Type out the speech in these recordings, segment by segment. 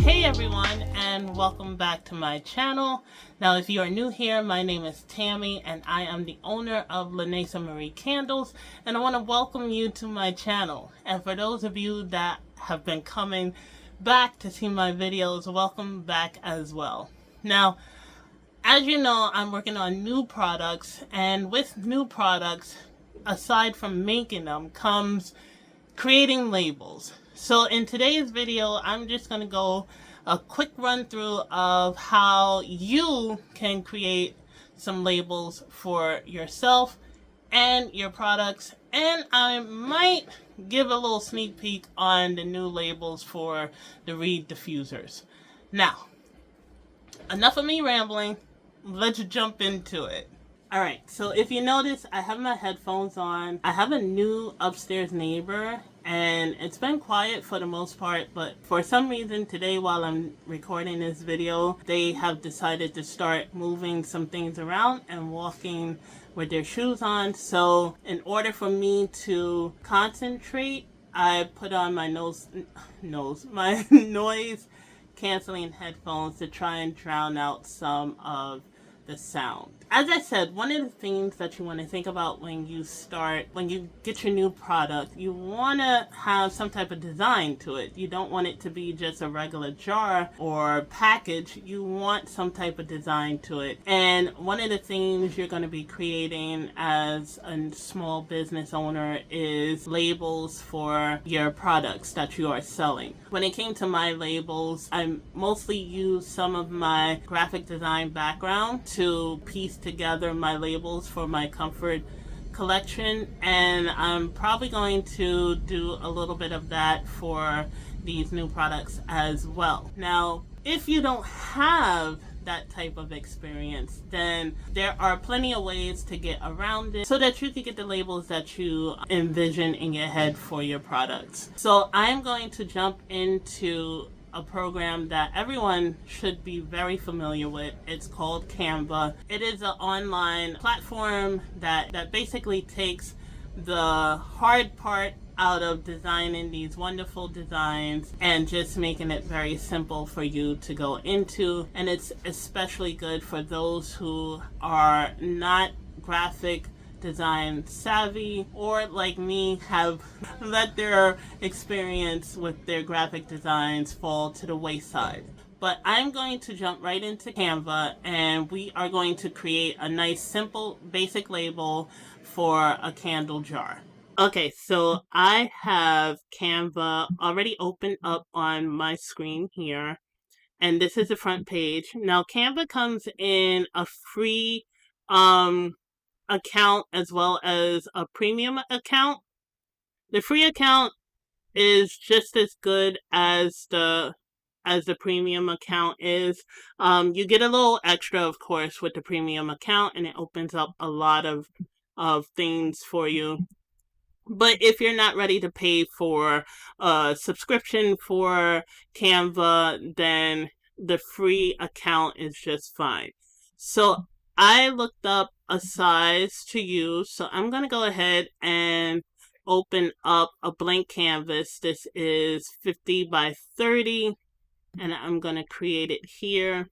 Hey everyone, and welcome back to my channel. Now if you are new here, my name is Tammy and I am the owner of Lanaciamarie Candles, and I want to welcome you to my channel. And for those of you that have been coming back to see my videos, welcome back as well. Now, as you know, I'm working on new products, and with new products, aside from making them, comes creating labels. So in today's video, I'm just going to go a quick run through of how you can create some labels for yourself and your products, and I might give a little sneak peek on the new labels for the reed diffusers. Now, enough of me rambling, let's jump into it. Alright, so if you notice, I have my headphones on. I have a new upstairs neighbor, and it's been quiet for the most part, but for some reason today while I'm recording this video, they have decided to start moving some things around and walking with their shoes on. So in order for me to concentrate, I put on my my noise canceling headphones to try and drown out some of the sound. As I said, one of the things that you want to think about when you get your new product, you want to have some type of design to it. You don't want it to be just a regular jar or package. You want some type of design to it. And one of the things you're going to be creating as a small business owner is labels for your products that you are selling. When it came to my labels, I mostly used some of my graphic design background to piece together my labels for my comfort collection, and I'm probably going to do a little bit of that for these new products as well. Now, if you don't have that type of experience, then there are plenty of ways to get around it so that you can get the labels that you envision in your head for your products. So I'm going to jump into a program that everyone should be very familiar with. It's called Canva. It is an online platform that basically takes the hard part out of designing these wonderful designs and just making it very simple for you to go into. And it's especially good for those who are not graphic design savvy, or like me have let their experience with their graphic designs fall to the wayside. But I'm going to jump right into Canva, and we are going to create a nice simple basic label for a candle jar. Okay, so I have Canva already opened up on my screen here, and this is the front page. Now Canva comes in a free account as well as a premium account. The free account is just as good as the premium account is. You get a little extra, of course, with the premium account, and it opens up a lot of things for you. But if you're not ready to pay for a subscription for Canva, then the free account is just fine. So I looked up a size to use, so I'm going to go ahead and open up a blank canvas. This is 50 by 30, and I'm going to create it here.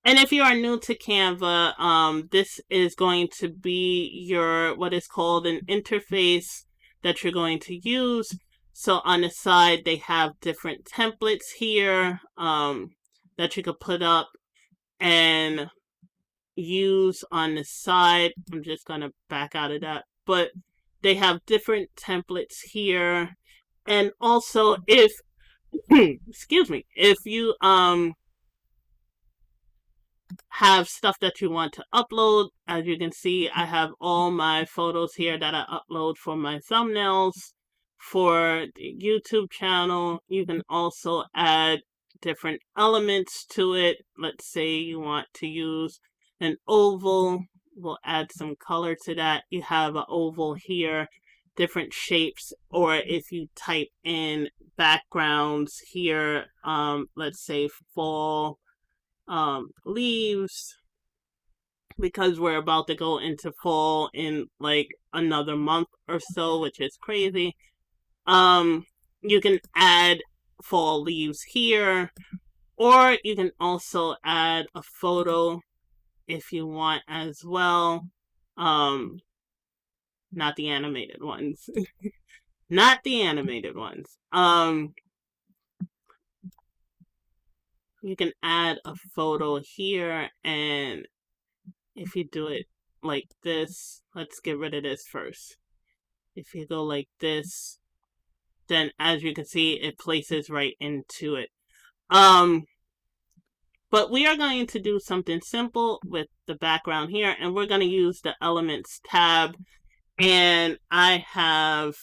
And if you are new to Canva, this is going to be your what is called an interface that you're going to use. So on the side, they have different templates here that you could put up and use on the side. I'm just going to back out of that. But they have different templates here. And also, if excuse me, if you have stuff that you want to upload, as you can see, I have all my photos here that I upload for my thumbnails for the YouTube channel. You can also add different elements to it. Let's say you want to use an oval. We'll add some color to that. You have an oval here, different shapes, or if you type in backgrounds here, let's say fall leaves, because we're about to go into fall in like another month or so, which is crazy. You can add fall leaves here, or you can also add a photo if you want as well. Not the animated ones. Not the animated ones. You can add a photo here, and if you do it like this, let's get rid of this first. If you go like this, then as you can see, it places right into it. But we are going to do something simple with the background here, and we're going to use the Elements tab. And I have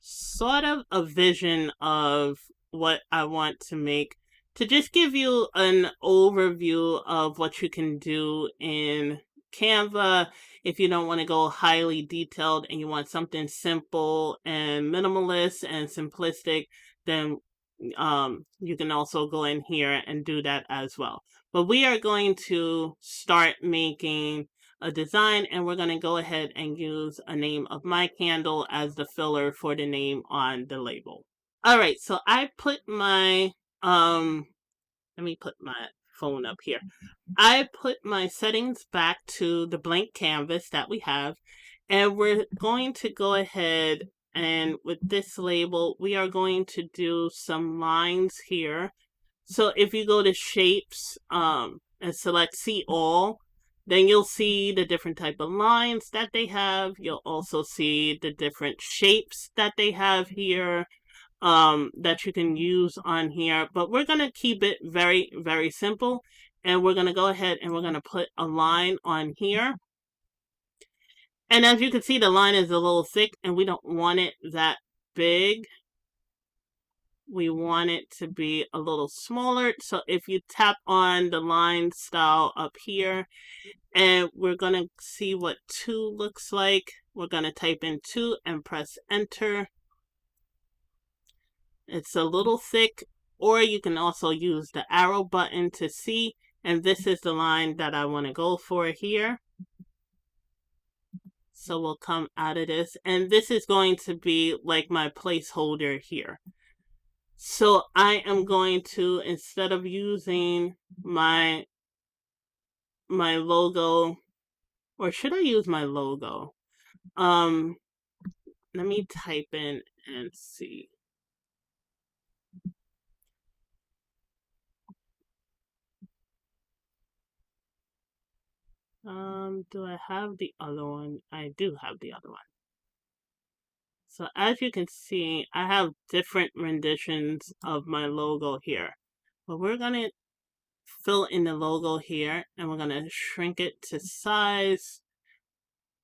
sort of a vision of what I want to make to just give you an overview of what you can do in Canva. If you don't want to go highly detailed and you want something simple and minimalist and simplistic, then you can also go in here and do that as well. But we are going to start making a design, and we're going to go ahead and use a name of my candle as the filler for the name on the label. All right, so I put my let me put my phone up here. I put my settings back to the blank canvas that we have, and we're going to go ahead and with this label, we are going to do some lines here. So if you go to shapes and select see all, then you'll see the different type of lines that they have. You'll also see the different shapes that they have here that you can use on here. But we're going to keep it very, very simple. And we're going to go ahead and we're going to put a line on here. And as you can see, the line is a little thick and we don't want it that big. We want it to be a little smaller. So if you tap on the line style up here, and we're going to see what 2 looks like. We're going to type in 2 and press enter. It's a little thick, or you can also use the arrow button to see. And this is the line that I want to go for here. So we'll come out of this. And this is going to be like my placeholder here. So I am going to, instead of using my logo, or should I use my logo? Let me type in and see. Do I have the other one? I do have the other one. So as you can see, I have different renditions of my logo here. But we're going to fill in the logo here, and we're going to shrink it to size,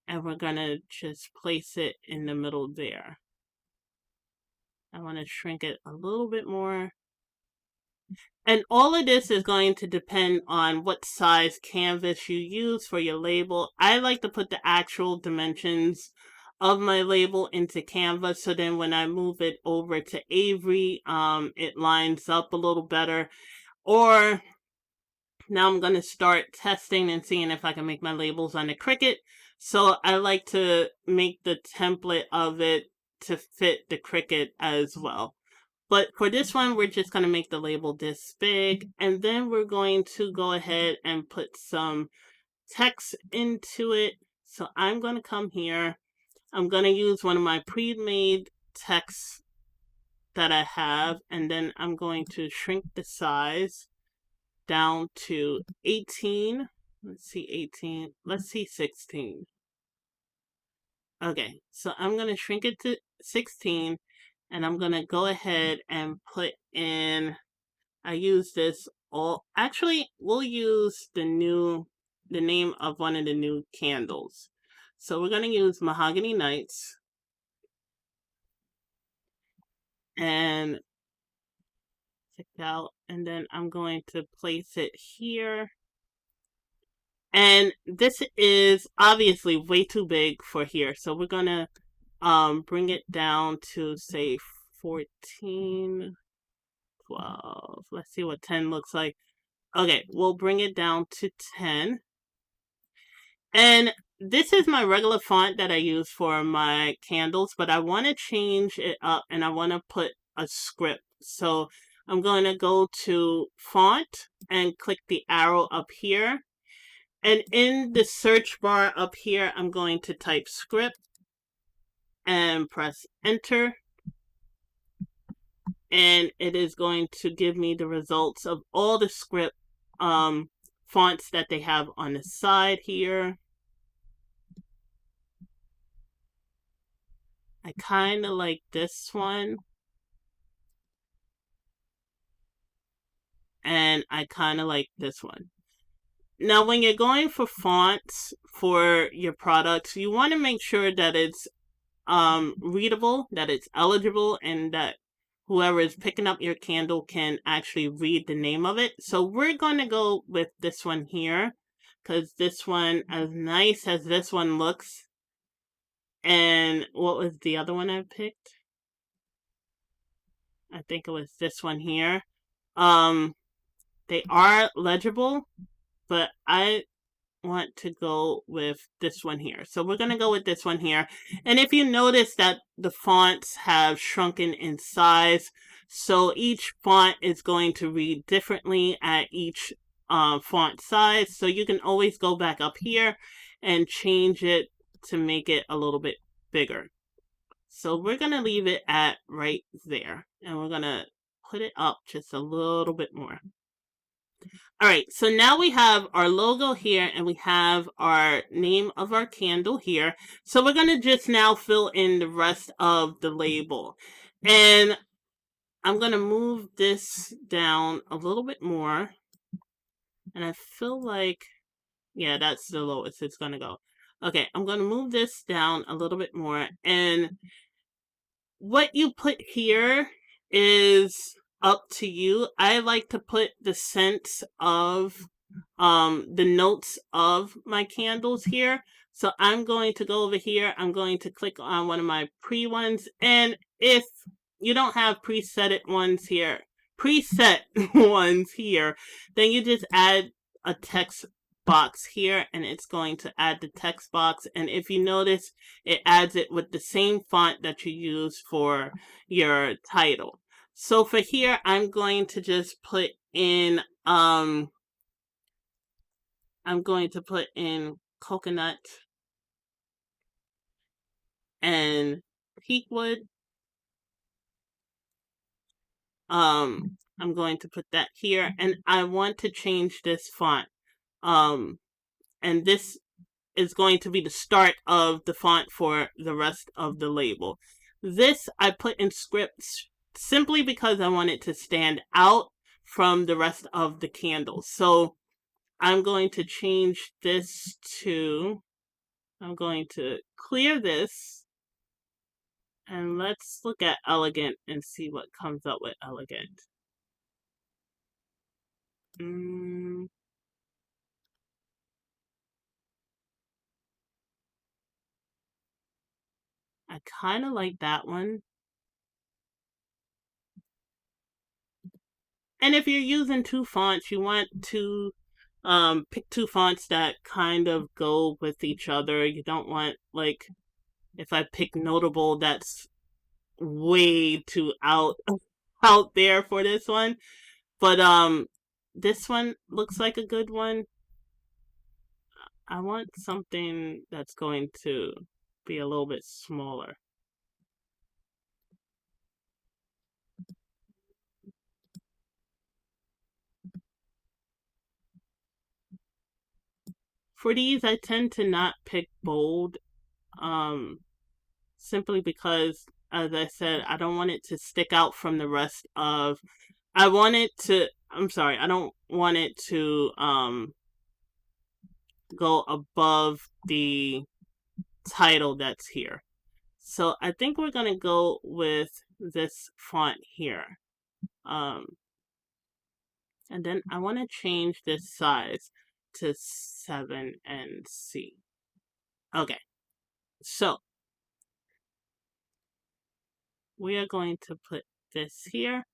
and we're going to just place it in the middle there. I want to shrink it a little bit more. And all of this is going to depend on what size canvas you use for your label. I like to put the actual dimensions of my label into Canva, so then when I move it over to Avery, it lines up a little better. Or now I'm going to start testing and seeing if I can make my labels on the Cricut. So I like to make the template of it to fit the Cricut as well. But for this one, we're just going to make the label this big. And then we're going to go ahead and put some text into it. So I'm going to come here. I'm going to use one of my pre-made texts that I have. And then I'm going to shrink the size down to 18. Let's see, 18. Let's see, 16. Okay, so I'm going to shrink it to 16. And I'm going to go ahead and put in, I use this all, actually, we'll use the name of one of the new candles. So we're going to use Mahogany Nights. And check it out. And then I'm going to place it here. And this is obviously way too big for here. So we're going to bring it down to say 14, 12. Let's see what 10 looks like. Okay, we'll bring it down to 10. And this is my regular font that I use for my candles, but I want to change it up and I want to put a script. So I'm going to go to font and click the arrow up here. And in the search bar up here, I'm going to type script and press enter. And it is going to give me the results of all the script fonts that they have on the side here. I kind of like this one. And I kind of like this one. Now, when you're going for fonts for your products, you want to make sure that it's readable, that it's eligible, and that whoever is picking up your candle can actually read the name of it. So we're going to go with this one here, because this one, as nice as this one looks, and what was the other one I picked? I think it was this one here. They are legible, but I want to go with this one here. So we're going to go with this one here. And if you notice that the fonts have shrunken in size, so each font is going to read differently at each font size. So you can always go back up here and change it to make it a little bit bigger. So we're going to leave it at right there. And we're going to put it up just a little bit more. All right, so now we have our logo here and we have our name of our candle here. So we're going to just now fill in the rest of the label. And I'm going to move this down a little bit more. And I feel like, yeah, that's the lowest it's going to go. Okay, I'm going to move this down a little bit more. And what you put here is up to you. I like to put the scents of the notes of my candles here. So I'm going to go over here. I'm going to click on one of my pre ones. And if you don't have preset ones here, then you just add a text box here and it's going to add the text box. And if you notice, it adds it with the same font that you use for your title. So for here, I'm going to just put in coconut and teakwood. I'm going to put that here, and I want to change this font. And this is going to be the start of the font for the rest of the label. This I put in scripts simply because I want it to stand out from the rest of the candles. So I'm going to change this to, I'm going to clear this, and let's look at elegant and see what comes up with elegant. I kind of like that one. And if you're using two fonts, you want to pick two fonts that kind of go with each other. You don't want, like, if I pick notable, that's way too out there for this one. But this one looks like a good one. I want something that's going to be a little bit smaller. For these, I tend to not pick bold, simply because, as I said, I don't want it to stick out from the rest of, I don't want it to go above the title that's here. So I think we're going to go with this font here. And then I want to change this size to 7NC. Okay, so we are going to put this here.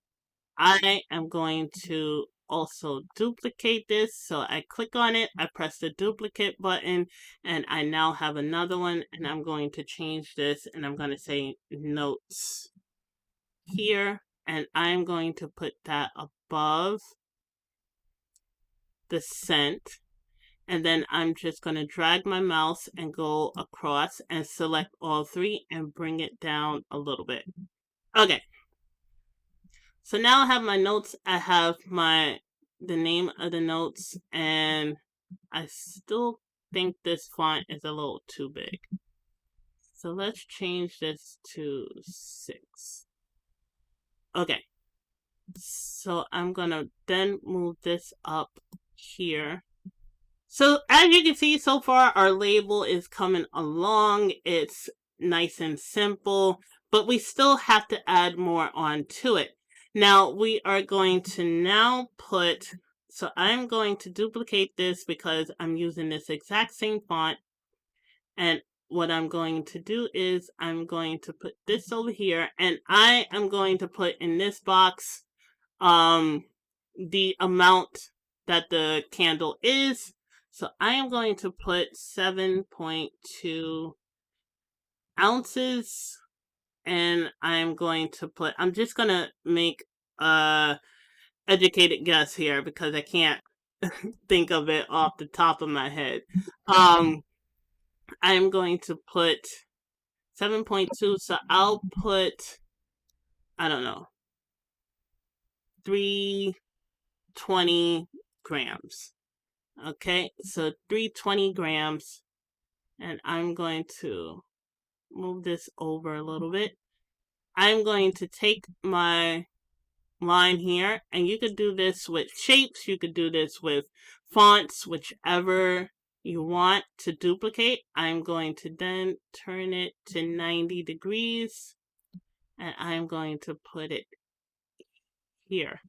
I am going to also duplicate this. So I click on it, I press the duplicate button, and I now have another one, and I'm going to change this, and I'm going to say notes here. and I'm going to put that above the scent. And then I'm just going to drag my mouse and go across and select all three and bring it down a little bit. Okay. So now I have my notes. I have the name of the notes, and I still think this font is a little too big. So let's change this to 6. Okay. So I'm going to then move this up here. So as you can see so far, our label is coming along. It's nice and simple, but we still have to add more onto it. Now we are going to so I'm going to duplicate this because I'm using this exact same font. And what I'm going to do is I'm going to put this over here, and I am going to put in this box the amount that the candle is. So I am going to put 7.2 ounces, and I'm just going to make a educated guess here because I can't think of it off the top of my head. I'm going to put 7.2, so I'll put, I don't know, 320 grams. Okay, so 320 grams, and I'm going to move this over a little bit. I'm going to take my line here, and you could do this with shapes, you could do this with fonts, whichever you want to duplicate. I'm going to then turn it to 90 degrees, and I'm going to put it here.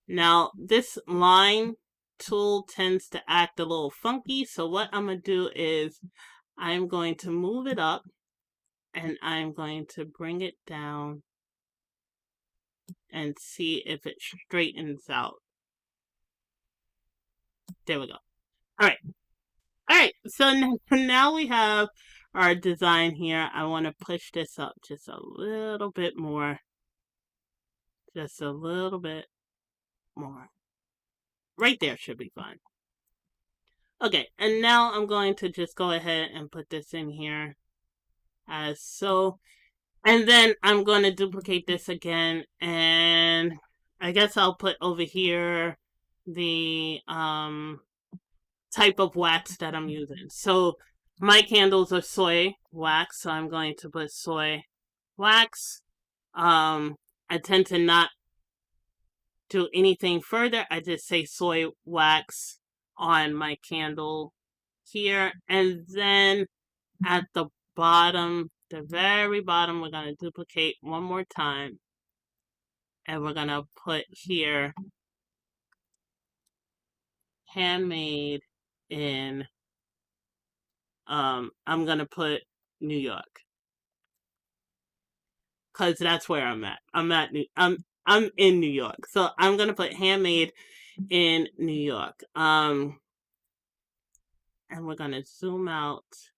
Now, this line tool tends to act a little funky, so what I'm going to do is I'm going to move it up, and I'm going to bring it down and see if it straightens out. There we go. All right, so now we have our design here. I want to push this up just a little bit more. Just a little bit more. Right there should be fine. Okay, and now I'm going to just go ahead and put this in here as so. And then I'm going to duplicate this again, and I guess I'll put over here the type of wax that I'm using. So my candles are soy wax, so I'm going to put soy wax. I tend to not do anything further. I just say soy wax on my candle here, and then at the bottom, the very bottom, we're going to duplicate one more time, and we're going to put here handmade in I'm going to put New York, cuz that's where I'm at. I'm in New York. So I'm going to put handmade in New York. And we're going to zoom out.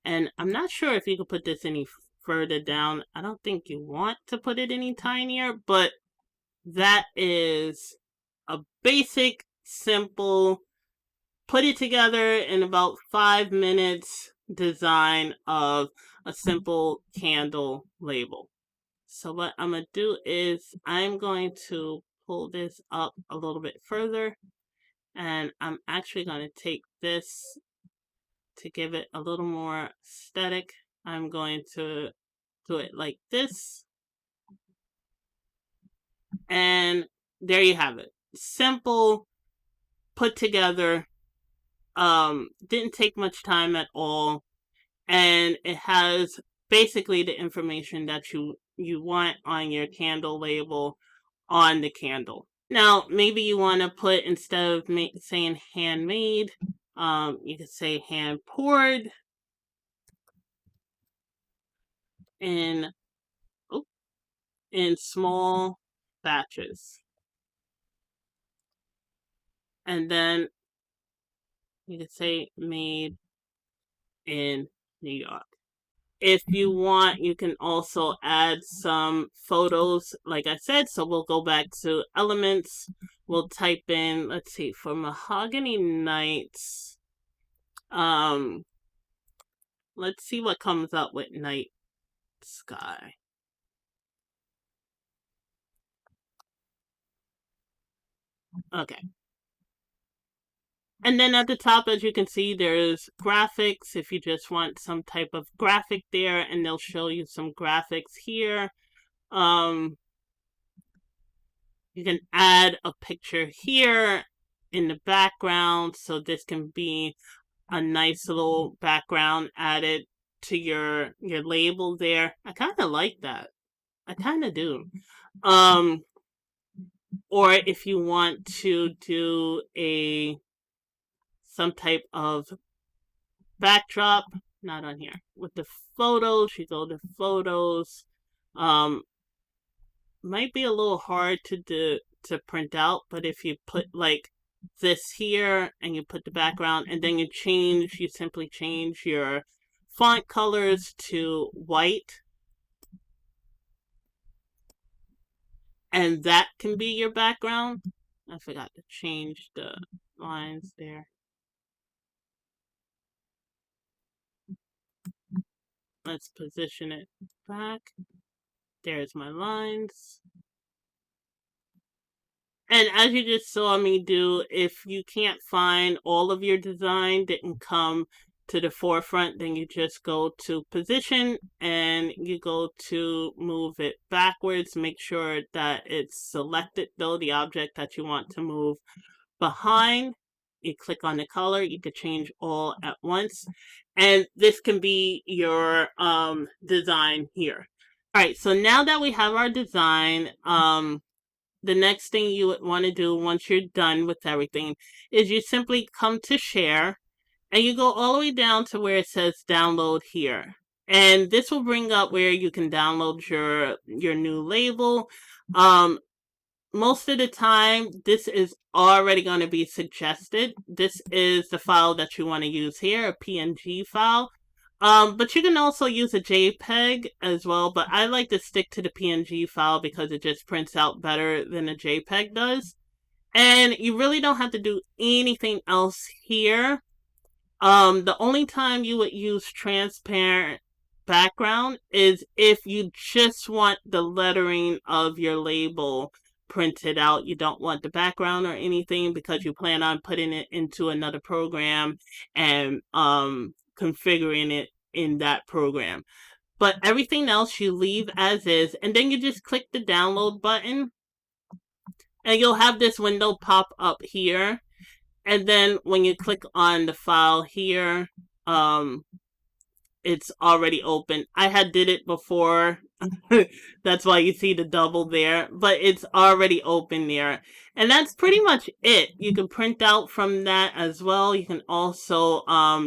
And I'm not sure if you could put this any further down. I don't think you want to put it any tinier, but that is a basic, simple, put it together in about 5 minutes design of a simple candle label. So what I'm going to do is I'm going to pull this up a little bit further, and I'm actually going to take this to give it a little more aesthetic. I'm going to do it like this, and there you have it. Simple, put together, didn't take much time at all, and it has basically the information that you want on your candle label on the candle. Now, maybe you want to put, instead of saying handmade, you could say hand poured in small batches. And then you could say made in New York. If you want, you can also add some photos, like I said. So we'll go back to elements. We'll type in, let's see, for mahogany nights. Let's see what comes up with night sky. Okay. And then at the top, as you can see, there's graphics. If you just want some type of graphic there, and they'll show you some graphics here. You can add a picture here in the background. So this can be a nice little background added to your label there. I kind of like that. I kind of do. Or if you want to do some type of backdrop, not on here. With the photos, you go to photos. Might be a little hard to print out, but if you put like this here and you put the background and then you simply change your font colors to white, and that can be your background. I forgot to change the lines there. Let's position it back. There's my lines. And as you just saw me do, if you can't find all of your design didn't come to the forefront, then you just go to position and you go to move it backwards. Make sure that it's selected though, the object that you want to move behind. You click on the color, you could change all at once. And this can be your design here. All right, so now that we have our design, the next thing you would want to do once you're done with everything is you simply come to share and you go all the way down to where it says download here. And this will bring up where you can download your new label. Most of the time, this is already going to be suggested. This is the file that you want to use here, a PNG file. But you can also use a JPEG as well, but I like to stick to the PNG file because it just prints out better than a JPEG does. And you really don't have to do anything else here. The only time you would use transparent background is if you just want the lettering of your label printed out. You don't want the background or anything because you plan on putting it into another program and configuring it in that program. But everything else you leave as is, and then you just click the download button and you'll have this window pop up here. And then when you click on the file here, it's already open. I had did it before. That's why you see the double there, but it's already open there. And that's pretty much it. You can print out from that as well. You can also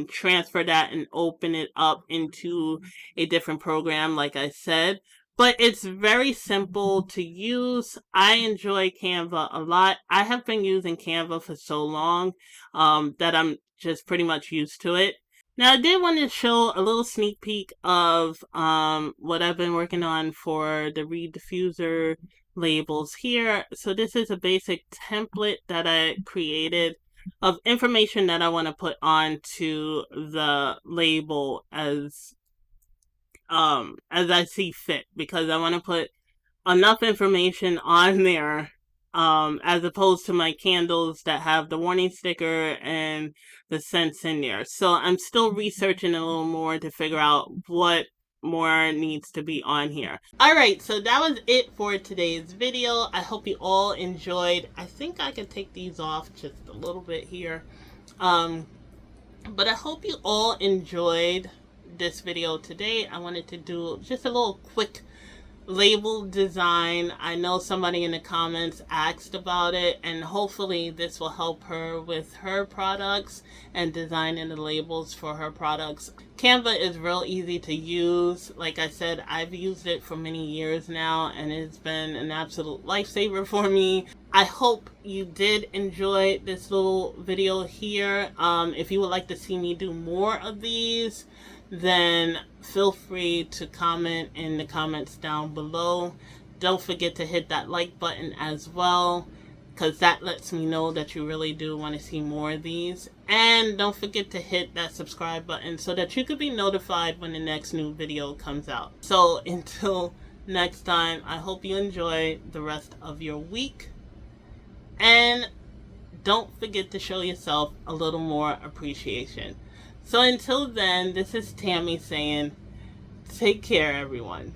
transfer that and open it up into a different program, like I said. But it's very simple to use. I enjoy Canva a lot. I have been using Canva for so long that I'm just pretty much used to it. Now, I did want to show a little sneak peek of what I've been working on for the Read Diffuser labels here. So this is a basic template that I created of information that I want to put onto the label as I see fit, because I want to put enough information on there as opposed to my candles that have the warning sticker and the scents in there. So I'm still researching a little more to figure out what more needs to be on here. Alright, so that was it for today's video. I hope you all enjoyed. I think I can take these off just a little bit here. But I hope you all enjoyed this video today. I wanted to do just a little quick label design. I know somebody in the comments asked about it, and hopefully this will help her with her products and designing the labels for her products. Canva is real easy to use. Like I said, I've used it for many years now and it's been an absolute lifesaver for me. I hope you did enjoy this little video here. If you would like to see me do more of these, then feel free to comment in the comments down below. Don't forget to hit that like button as well, because that lets me know that you really do want to see more of these. And don't forget to hit that subscribe button so that you could be notified when the next new video comes out. So until next time, I hope you enjoy the rest of your week. And don't forget to show yourself a little more appreciation. So until then, this is Tammy saying, take care, everyone.